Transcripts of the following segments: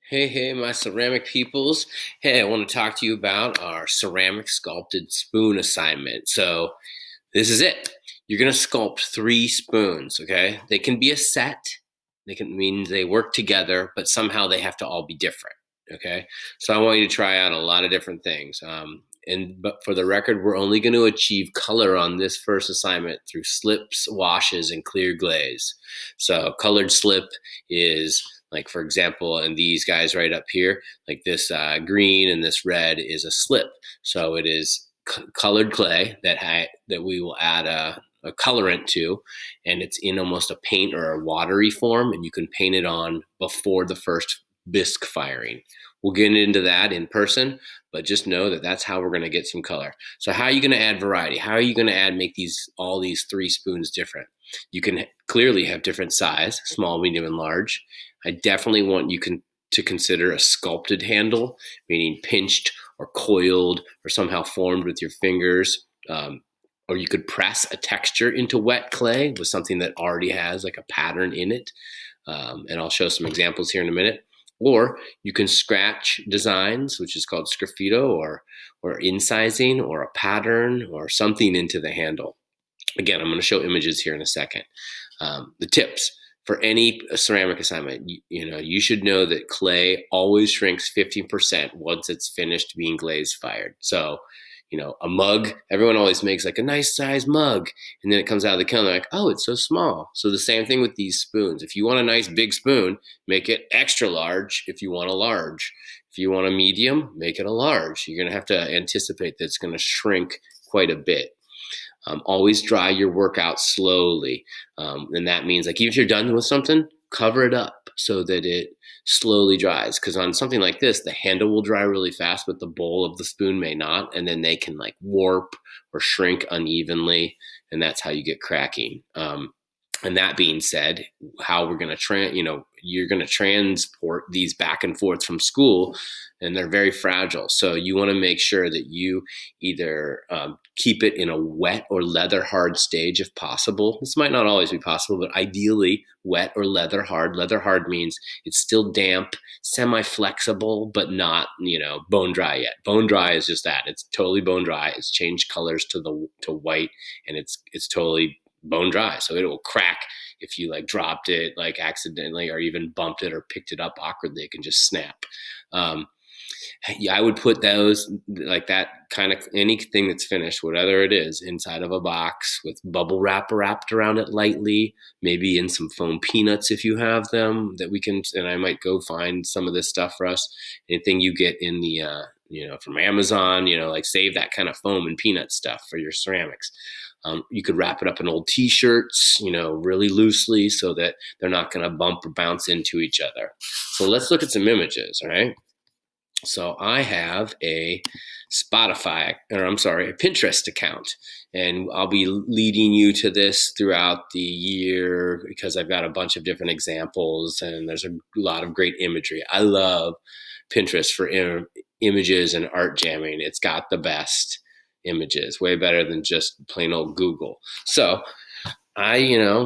Hey, my ceramic peoples. Hey, I want to talk to you about our ceramic sculpted spoon assignment. So, this is it. You're going to sculpt three spoons, okay? They can be a set. They can mean they work together, but somehow they have to all be different, okay? So, I want you to try out a lot of different things. But for the record, we're only going to achieve color on this first assignment through slips, washes, and clear glaze. So, colored slip is like, for example, and these guys right up here, like this green and this red is a slip. So it is colored clay that we will add a colorant to, and it's in almost a paint or a watery form, and you can paint it on before the first bisque firing. We'll get into that in person, but just know that that's how we're going to get some color. So how are you going to add variety? How are you going to make all these three spoons different? You can clearly have different size, small, medium, and large. I definitely want to consider a sculpted handle, meaning pinched or coiled or somehow formed with your fingers. Or you could press a texture into wet clay with something that already has like a pattern in it. And I'll show some examples here in a minute. Or you can scratch designs, which is called sgraffito, or incising, or a pattern, or something into the handle. Again, I'm going to show images here in a second. The tips for any ceramic assignment, you should know that clay always shrinks 15% once it's finished being glaze fired. So, a mug, everyone always makes like a nice size mug, and then it comes out of the kiln, they're like, oh, it's so small. So the same thing with these spoons. If you want a nice big spoon, make it extra large if you want a large. If you want a medium, make it a large. You're going to have to anticipate that it's going to shrink quite a bit. Always dry your work out slowly. And that means, like, even if you're done with something, cover it up so that it slowly dries. Because on something like this, the handle will dry really fast, but the bowl of the spoon may not. And then they can like warp or shrink unevenly. And that's how you get cracking. And that being said, how we're going to you're going to transport these back and forth from school, and they're very fragile. So you want to make sure that you either keep it in a wet or leather hard stage if possible. This might not always be possible, but ideally wet or leather hard. Leather hard means it's still damp, semi-flexible, but not, bone dry yet. Bone dry is just that. It's totally bone dry. It's changed colors to white, and it's totally bone dry. So it will crack if you like dropped it like accidentally, or even bumped it or picked it up awkwardly. It can just snap. Yeah, I would put those, like that kind of, anything that's finished, whatever it is, inside of a box with bubble wrap wrapped around it lightly, maybe in some foam peanuts if you have them, that we can, and I might go find some of this stuff for us. Anything you get in the, from Amazon, like save that kind of foam and peanut stuff for your ceramics. You could wrap it up in old t-shirts, really loosely so that they're not going to bump or bounce into each other. So let's look at some images, all right? So I have a Pinterest account, and I'll be leading you to this throughout the year because I've got a bunch of different examples, and there's a lot of great imagery. I love Pinterest for images and art jamming. It's got the best images, way better than just plain old Google. So I,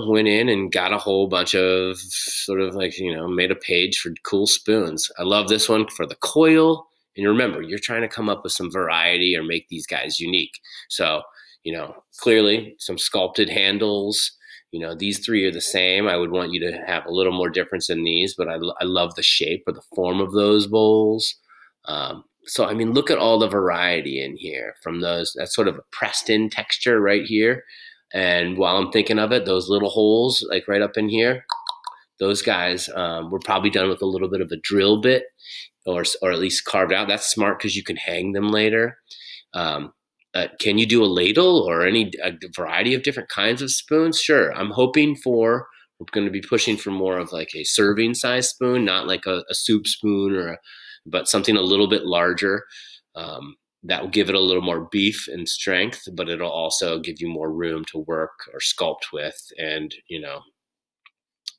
went in and got a whole bunch of sort of like, made a page for cool spoons. I love this one for the coil. And remember, you're trying to come up with some variety or make these guys unique. So, clearly some sculpted handles. These three are the same. I would want you to have a little more difference in these, but I love the shape or the form of those bowls. So, I mean, look at all the variety in here from those. That's sort of a pressed in texture right here. And while I'm thinking of it, those little holes, like right up in here, those guys were probably done with a little bit of a drill bit, or at least carved out. That's smart because you can hang them later. Can you do a ladle or a variety of different kinds of spoons? Sure. We're going to be pushing for more of like a serving size spoon, not like a soup spoon but something a little bit larger. That will give it a little more beef and strength, but it'll also give you more room to work or sculpt with. And,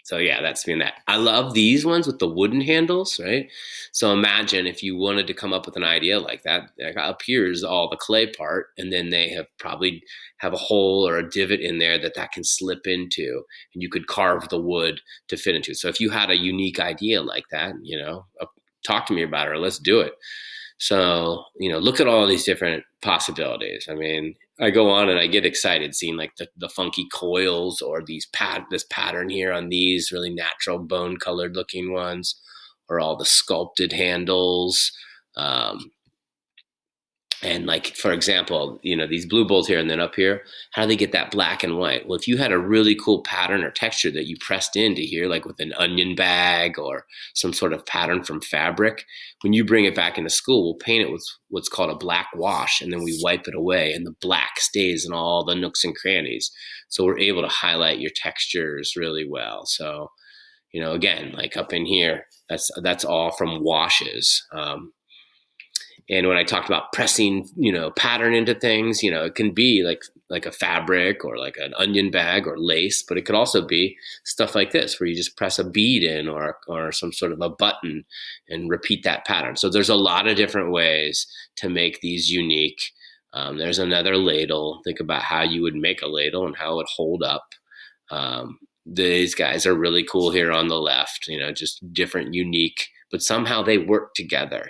so yeah, that's being that. I love these ones with the wooden handles, right? So imagine if you wanted to come up with an idea like that. Like up here is all the clay part, and then they probably have a hole or a divot in there that can slip into, and you could carve the wood to fit into. So if you had a unique idea like that, talk to me about it, or let's do it. So, look at all these different possibilities. I mean, I go on and I get excited seeing like the funky coils, or this pattern here on these really natural bone colored looking ones, or all the sculpted handles. And like, for example, these blue bowls here and then up here, how do they get that black and white? Well, if you had a really cool pattern or texture that you pressed into here, like with an onion bag or some sort of pattern from fabric, when you bring it back into school, we'll paint it with what's called a black wash, and then we wipe it away, and the black stays in all the nooks and crannies. So we're able to highlight your textures really well. So, again, like up in here, that's all from washes. And when I talked about pressing, pattern into things, it can be like a fabric or like an onion bag or lace, but it could also be stuff like this where you just press a bead in, or some sort of a button and repeat that pattern. So there's a lot of different ways to make these unique. There's another ladle. Think about how you would make a ladle and how it would hold up. These guys are really cool here on the left, just different, unique, but somehow they work together,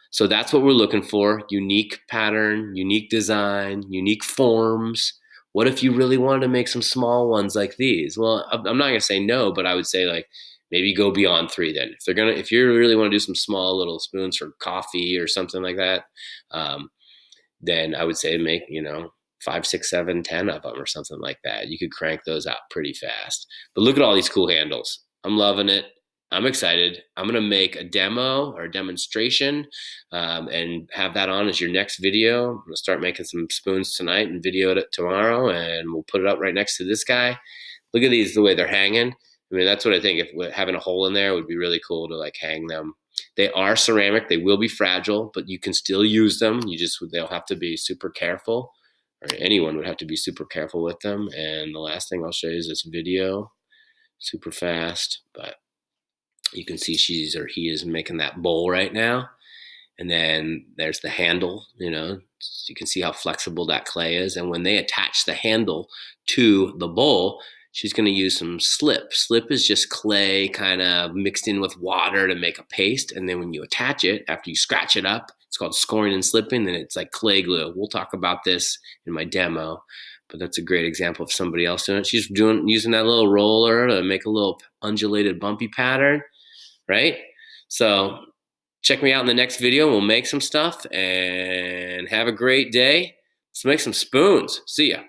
so that's what we're looking for: unique pattern, unique design, unique forms. What if you really wanted to make some small ones like these? Well, I'm not going to say no, but I would say like maybe go beyond 3 then. If you really want to do some small little spoons for coffee or something like that, then I would say make, 5, 6, 7, 10 of them or something like that. You could crank those out pretty fast. But look at all these cool handles. I'm loving it. I'm excited. I'm going to make a demo or a demonstration and have that on as your next video. I'm going to start making some spoons tonight and video it tomorrow, and we'll put it up right next to this guy. Look at these, the way they're hanging. I mean, that's what I think. If having a hole in there would be really cool to like hang them. They are ceramic. They will be fragile, but you can still use them. They'll have to be super careful, or anyone would have to be super careful with them. And the last thing I'll show you is this video, super fast, but you can see he is making that bowl right now. And then there's the handle, so you can see how flexible that clay is. And when they attach the handle to the bowl, she's going to use some slip. Slip is just clay kind of mixed in with water to make a paste. And then when you attach it, after you scratch it up, it's called scoring and slipping. Then it's like clay glue. We'll talk about this in my demo, but that's a great example of somebody else doing it. She's using that little roller to make a little undulated bumpy pattern. Right? So check me out in the next video. We'll make some stuff and have a great day. Let's make some spoons. See ya.